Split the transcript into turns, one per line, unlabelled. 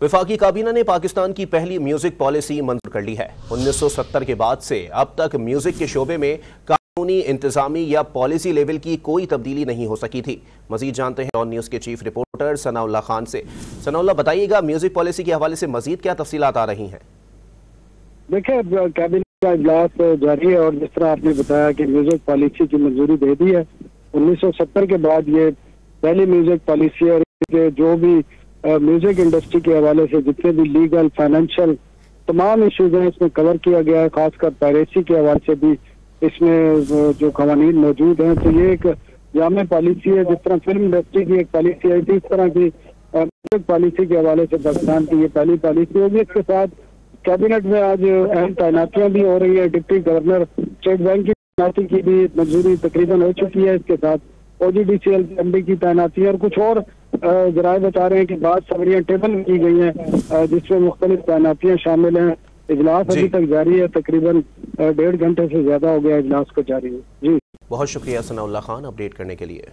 वफाकी काबीना ने पाकिस्तान की पहली म्यूजिक पॉलिसी मंजूर कर ली है। 1970 के बाद से अब तक म्यूजिक के शोबे में कानूनी, इंतजामी या पॉलिसी लेवल की कोई तब्दीली नहीं हो सकी थी। मजीद जानते हैं ऑन न्यूज़ के चीफ रिपोर्टर सनाउल्लाह खान से। सनाउल्लाह, बताइएगा म्यूजिक पॉलिसी के हवाले से मजीद क्या तफसीलात आ रही हैं?
देखिए, कैबिनेट का इजलास जारी है और जिस तरह आपने बताया कि म्यूजिक पॉलिसी की मंजूरी दे दी है। 1970 के बाद ये पहली म्यूजिक पॉलिसी है और जो भी म्यूजिक इंडस्ट्री के हवाले से जितने भी लीगल, फाइनेंशियल तमाम इश्यूज हैं इसमें कवर किया गया है। खासकर पायरेसी के हवाले से भी इसमें जो कवानीन मौजूद हैं। तो ये एक जामे पॉलिसी है। जिस तरह फिल्म इंडस्ट्री की एक पॉलिसी आई थी, इस तरह की म्यूजिक पॉलिसी के हवाले से पाकिस्तान की ये पहली पॉलिसी होगी। इसके साथ कैबिनेट में आज अहम तैनातियां भी हो रही है। डिप्टी गवर्नर स्टेट बैंक की तैनाती की भी मंजूरी तकरीबन हो चुकी है। इसके साथ OGDCL MD की तैनाती और कुछ और जराये बता रहे हैं कि बाद समरियां टेबल की गई हैं जिसमें मुख्तलिफ तैनातियां शामिल हैं। इजलास अभी तक जारी है, तकरीबन 1.5 घंटे से ज्यादा हो गया इजलास को जारी है। जी,
बहुत शुक्रिया सनाउल्लाह खान अपडेट करने के लिए।